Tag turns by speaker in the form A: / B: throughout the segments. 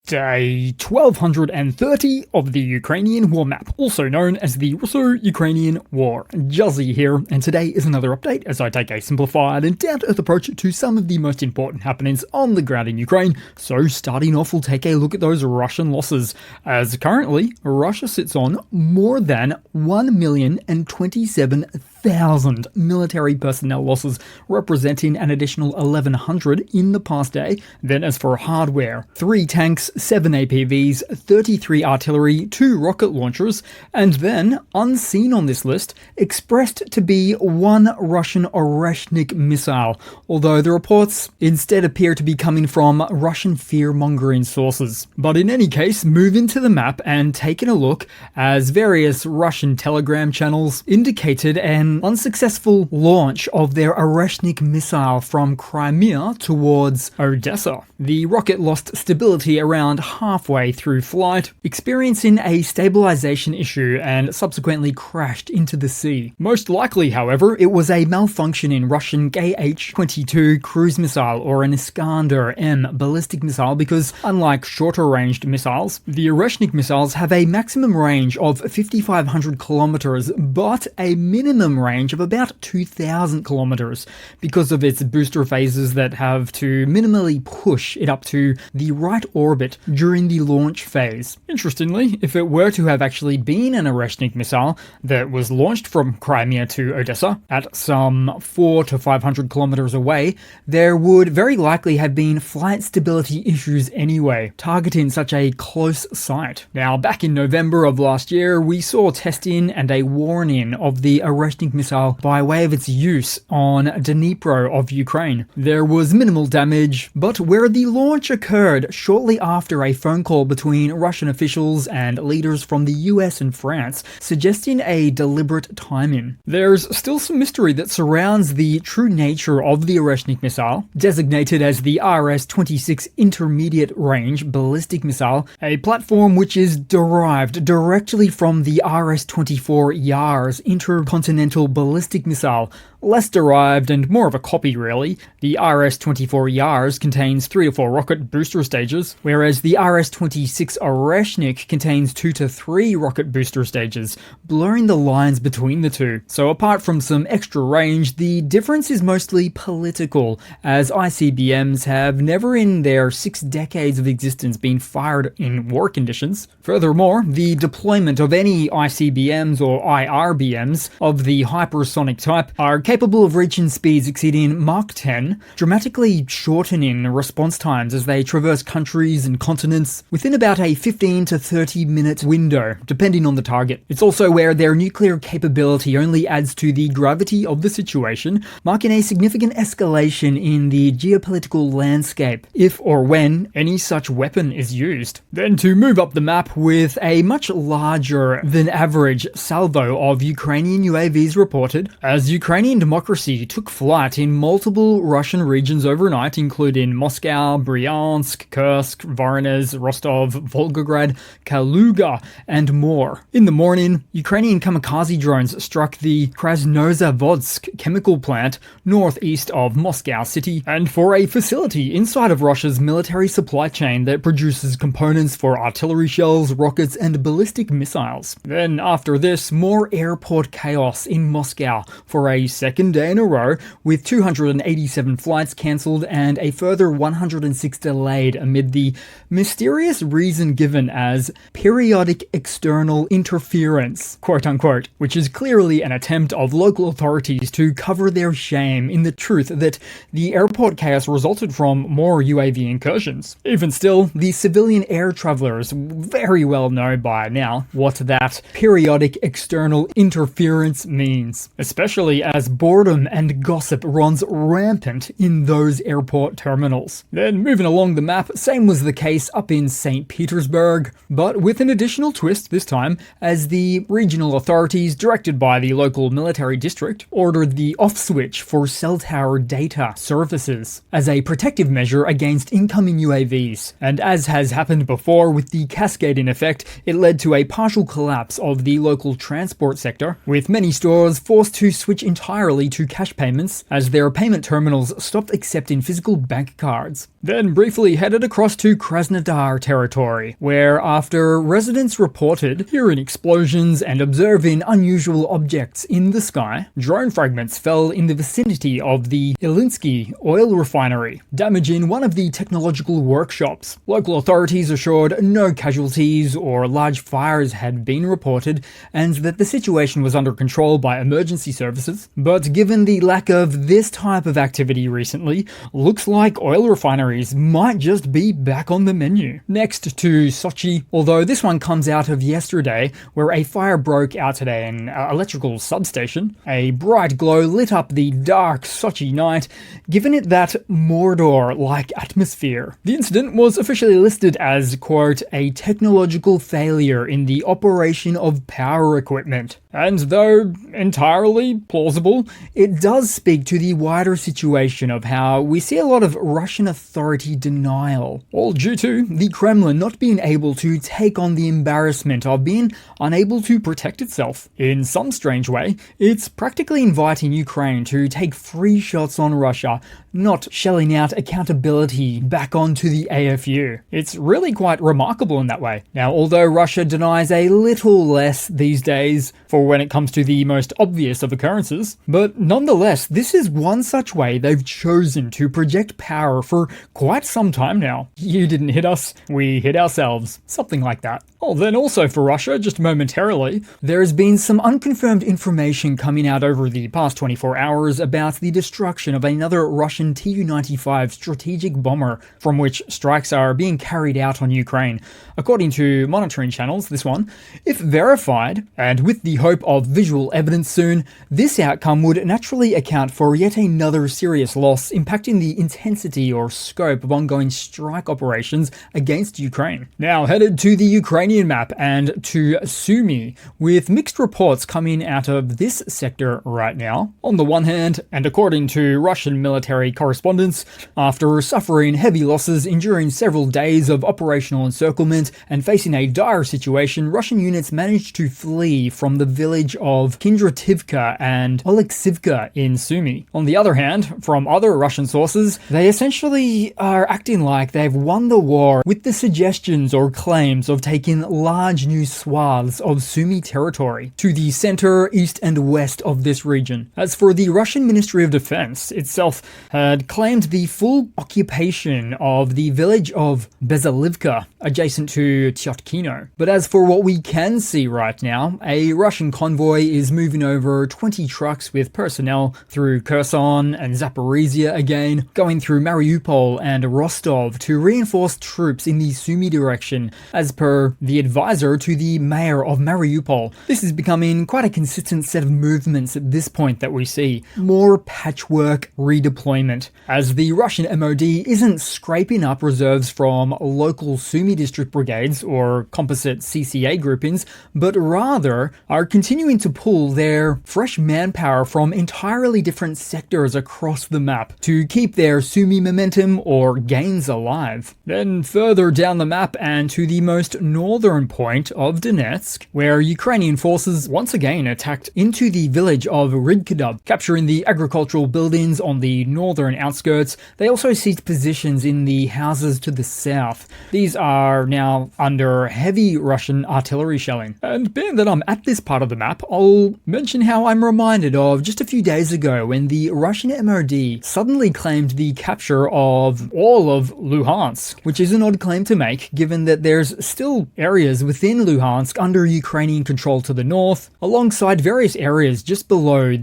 A: Day 1230 of the Ukrainian War Map, also known as the Russo-Ukrainian War. Juzzie here, and today is another update as I take a simplified and down-to-earth approach to some of the most important happenings on the ground in Ukraine. So starting off, we'll take a look at those Russian losses, as currently Russia sits on more than 1,027,000 military personnel losses, representing an additional 1,100 in the past day. Then as for hardware, 3 tanks, 7 APVs, 33 artillery, 2 rocket launchers, and then, unseen on this list, expressed to be 1 Russian Oreshnik missile, although the reports instead appear to be coming from Russian fear-mongering sources. But in any case, move into the map and taking a look, as various Russian telegram channels indicated an unsuccessful launch of their Oreshnik missile from Crimea towards Odessa. The rocket lost stability around halfway through flight, experiencing a stabilization issue and subsequently crashed into the sea. Most likely, however, it was a malfunction in Russian Kh-22 cruise missile or an Iskander-M ballistic missile because, unlike shorter-ranged missiles, the Oreshnik missiles have a maximum range of 5,500 kilometers, but a minimum range of about 2,000 kilometers because of its booster phases that have to minimally push it up to the right orbit during the launch phase. Interestingly, if it were to have actually been an Oreshnik missile that was launched from Crimea to Odessa at some 400 to 500 kilometers away, there would very likely have been flight stability issues anyway, targeting such a close site. Now, back in November of last year, we saw testing and a warning of the Oreshnik missile by way of its use on Dnipro of Ukraine. There was minimal damage, but where the launch occurred shortly after a phone call between Russian officials and leaders from the US and France, suggesting a deliberate timing. There's still some mystery that surrounds the true nature of the Oreshnik missile, designated as the RS-26 Intermediate Range Ballistic Missile, a platform which is derived directly from the RS-24 Yars Intercontinental Ballistic Missile. Less derived and more of a copy, really. The RS-24 Yars contains 3 to 4 rocket booster stages, whereas the RS-26 Oreshnik contains 2 to 3 rocket booster stages, blurring the lines between the two. So apart from some extra range, the difference is mostly political, as ICBMs have never in their 6 decades of existence been fired in war conditions. Furthermore, the deployment of any ICBMs or IRBMs of the hypersonic type are capable of reaching speeds exceeding Mach 10, dramatically shortening response times as they traverse countries and continents within about a 15 to 30 minute window, depending on the target. It's also where their nuclear capability only adds to the gravity of the situation, marking a significant escalation in the geopolitical landscape, if or when any such weapon is used. Then to move up the map with a much larger than average salvo of Ukrainian UAVs reported, as Ukrainian democracy took flight in multiple Russian regions overnight, including Moscow, Bryansk, Kursk, Voronezh, Rostov, Volgograd, Kaluga, and more. In the morning, Ukrainian kamikaze drones struck the Krasnozavodsk chemical plant northeast of Moscow city, and for a facility inside of Russia's military supply chain that produces components for artillery shells, rockets, and ballistic missiles. Then after this, more airport chaos in Moscow for a second day in a row, with 287 flights cancelled and a further 106 delayed amid the mysterious reason given as periodic external interference, quote-unquote, which is clearly an attempt of local authorities to cover their shame in the truth that the airport chaos resulted from more UAV incursions. Even still, the civilian air travelers very well know by now what that periodic external interference means, especially as boredom and gossip runs rampant in those airport terminals. Then moving along the map, same was the case up in St. Petersburg, but with an additional twist this time, as the regional authorities, directed by the local military district, ordered the off switch for cell tower data services as a protective measure against incoming UAVs. And as has happened before with the cascading effect, it led to a partial collapse of the local transport sector, with many stores was forced to switch entirely to cash payments as their payment terminals stopped accepting physical bank cards. Then briefly headed across to Krasnodar territory, where after residents reported hearing explosions and observing unusual objects in the sky, drone fragments fell in the vicinity of the Ilyinsky oil refinery, damaging one of the technological workshops. Local authorities assured no casualties or large fires had been reported and that the situation was under control by emergency services. But given the lack of this type of activity recently, looks like oil refineries might just be back on the menu. Next to Sochi, although this one comes out of yesterday, where a fire broke out at an electrical substation. A bright glow lit up the dark Sochi night, giving it that Mordor-like atmosphere. The incident was officially listed as, quote, a technological failure in the operation of power equipment. And though entirely plausible, it does speak to the wider situation of how we see a lot of Russian authority denial, all due to the Kremlin not being able to take on the embarrassment of being unable to protect itself. In some strange way, it's practically inviting Ukraine to take free shots on Russia, not shelling out accountability back onto the AFU. It's really quite remarkable in that way. Now, although Russia denies a little less these days for when it comes to the most obvious of occurrences, but nonetheless, this is one such way they've chosen to project power for quite some time now. You didn't hit us, we hit ourselves. Something like that. Oh, then also for Russia, just momentarily, there has been some unconfirmed information coming out over the past 24 hours about the destruction of another Russian Tu-95 strategic bomber, from which strikes are being carried out on Ukraine. According to monitoring channels, this one, if verified, and with the hope of visual evidence soon, this outcome would naturally account for yet another serious loss, impacting the intensity or scope of ongoing strike operations against Ukraine. Now headed to the Ukrainian Map and to Sumy, with mixed reports coming out of this sector right now. On the one hand, and according to Russian military correspondents, after suffering heavy losses enduring several days of operational encirclement and facing a dire situation, Russian units managed to flee from the village of Kindrativka and Oleksivka in Sumy. On the other hand, from other Russian sources, they essentially are acting like they've won the war with the suggestions or claims of taking large new swaths of Sumy territory to the center, east, and west of this region. As for the Russian Ministry of Defense itself, had claimed the full occupation of the village of Bezalivka, adjacent to Tyotkino. But as for what we can see right now, a Russian convoy is moving over 20 trucks with personnel through Kherson and Zaporizhia again, going through Mariupol and Rostov to reinforce troops in the Sumy direction, as per the advisor to the mayor of Mariupol. This is becoming quite a consistent set of movements at this point that we see. More patchwork redeployment, as the Russian MOD isn't scraping up reserves from local Sumy district brigades or composite CCA groupings, but rather are continuing to pull their fresh manpower from entirely different sectors across the map to keep their Sumy momentum or gains alive. Then further down the map and to the most northern point of Donetsk, where Ukrainian forces once again attacked into the village of Rydkidub, capturing the agricultural buildings on the northern outskirts. They also seized positions in the houses to the south. These are now under heavy Russian artillery shelling. And being that I'm at this part of the map, I'll mention how I'm reminded of just a few days ago when the Russian MOD suddenly claimed the capture of all of Luhansk, which is an odd claim to make given that there's still areas within Luhansk under Ukrainian control to the north, alongside various areas just below in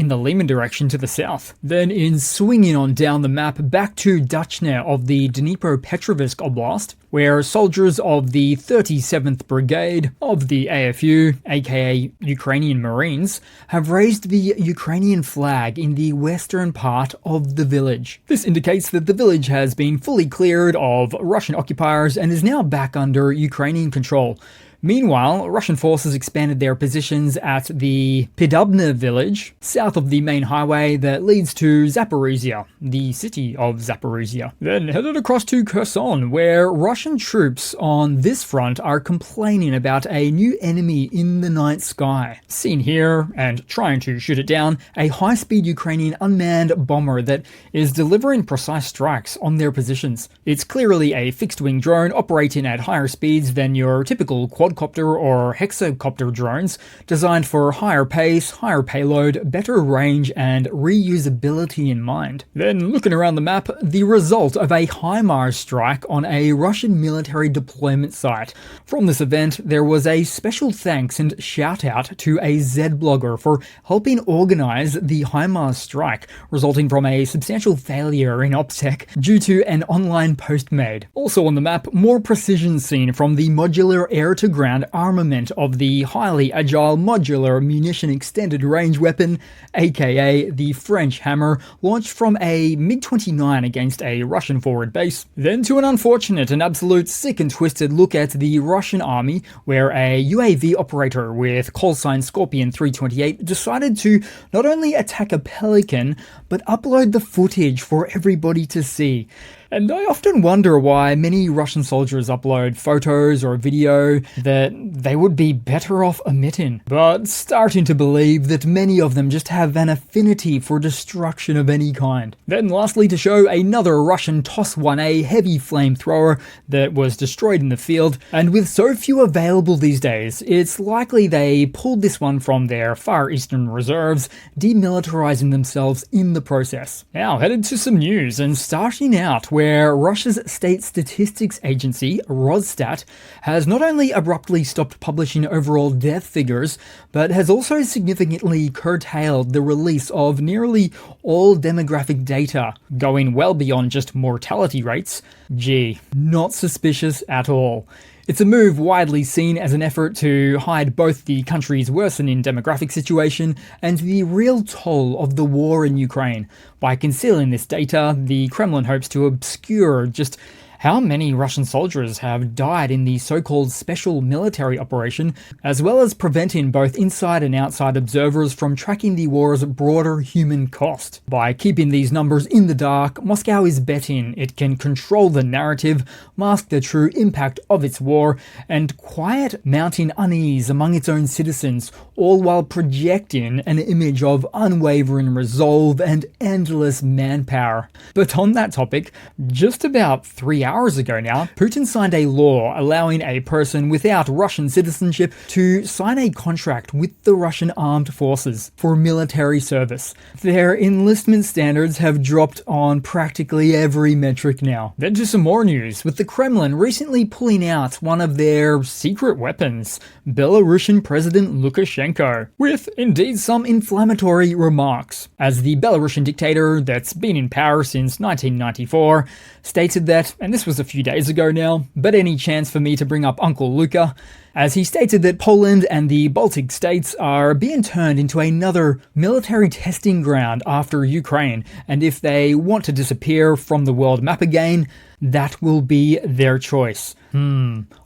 A: the Liman direction to the south. Then in swinging on down the map back to Dachne of the Dnipropetrovsk Oblast, where soldiers of the 37th Brigade of the AFU, aka Ukrainian Marines, have raised the Ukrainian flag in the western part of the village. This indicates that the village has been fully cleared of Russian occupiers and is now back under Ukrainian control. Meanwhile, Russian forces expanded their positions at the Pidubna village, south of the main highway that leads to Zaporizhia, the city of Zaporizhia. Then headed across to Kherson, where Russian troops on this front are complaining about a new enemy in the night sky. Seen here, and trying to shoot it down, a high-speed Ukrainian unmanned bomber that is delivering precise strikes on their positions. It's clearly a fixed-wing drone operating at higher speeds than your typical quadcopter or hexacopter drones, designed for higher pace, higher payload, better range, and reusability in mind. Then, looking around the map, the result of a HIMARS strike on a Russian military deployment site. From this event, there was a special thanks and shout out to a Z blogger for helping organize the HIMARS strike, resulting from a substantial failure in OPSEC due to an online post made. Also on the map, more precision seen from the modular air-to-ground armament of the highly agile modular munition extended range weapon, aka the French Hammer, launched from a MiG-29 against a Russian forward base. Then to an unfortunate and absolute sick and twisted look at the Russian army, where a UAV operator with callsign Scorpion 328 decided to not only attack a pelican, but upload the footage for everybody to see. And I often wonder why many Russian soldiers upload photos or video that they would be better off omitting, but starting to believe that many of them just have an affinity for destruction of any kind. Then lastly, to show another Russian TOS-1A heavy flamethrower that was destroyed in the field, and with so few available these days, it's likely they pulled this one from their Far Eastern reserves, demilitarizing themselves in the process. Now headed to some news, and starting out where Russia's state statistics agency, Rosstat, has not only abruptly stopped publishing overall death figures, but has also significantly curtailed the release of nearly all demographic data, going well beyond just mortality rates. Gee, not suspicious at all. It's a move widely seen as an effort to hide both the country's worsening demographic situation and the real toll of the war in Ukraine. By concealing this data, the Kremlin hopes to obscure just how many Russian soldiers have died in the so-called special military operation, as well as preventing both inside and outside observers from tracking the war's broader human cost. By keeping these numbers in the dark, Moscow is betting it can control the narrative, mask the true impact of its war, and quiet mounting unease among its own citizens, all while projecting an image of unwavering resolve and endless manpower. But on that topic, just about 3 hours ago now, Putin signed a law allowing a person without Russian citizenship to sign a contract with the Russian armed forces for military service. Their enlistment standards have dropped on practically every metric now. Then to some more news, with the Kremlin recently pulling out one of their secret weapons, Belarusian President Lukashenko, with indeed some inflammatory remarks, as the Belarusian dictator that's been in power since 1994 stated that, and this was a few days ago now, but any chance for me to bring up Uncle Luka, as he stated that Poland and the Baltic states are being turned into another military testing ground after Ukraine, and if they want to disappear from the world map again, that will be their choice.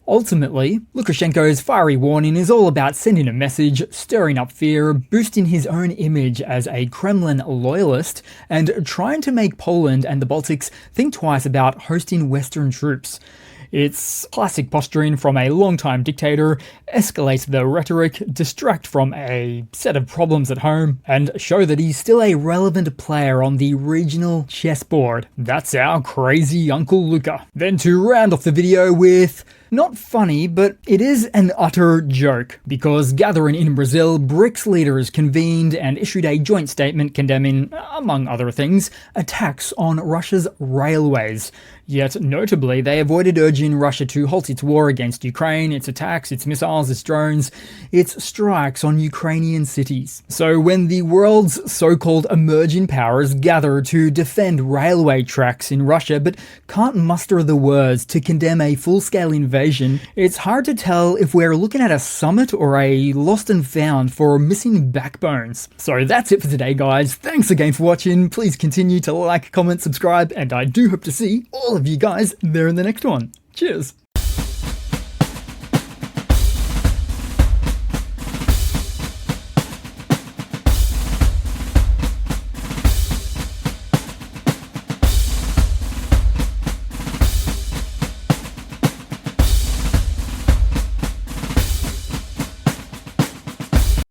A: Ultimately, Lukashenko's fiery warning is all about sending a message, stirring up fear, boosting his own image as a Kremlin loyalist, and trying to make Poland and the Baltics think twice about hosting Western troops. It's classic posturing from a longtime dictator, escalate the rhetoric, distract from a set of problems at home, and show that he's still a relevant player on the regional chessboard. That's our crazy Uncle Luka. Then to round off the video with not funny, but it is an utter joke, because gathering in Brazil, BRICS leaders convened and issued a joint statement condemning, among other things, attacks on Russia's railways. Yet, notably, they avoided urging Russia to halt its war against Ukraine, its attacks, its missiles, its drones, its strikes on Ukrainian cities. So when the world's so-called emerging powers gather to defend railway tracks in Russia but can't muster the words to condemn a full-scale invasion, it's hard to tell if we're looking at a summit or a lost and found for missing backbones. So that's it for today, guys. Thanks again for watching. Please continue to like, comment, subscribe, and I do hope to see all of you guys there in the next one. Cheers!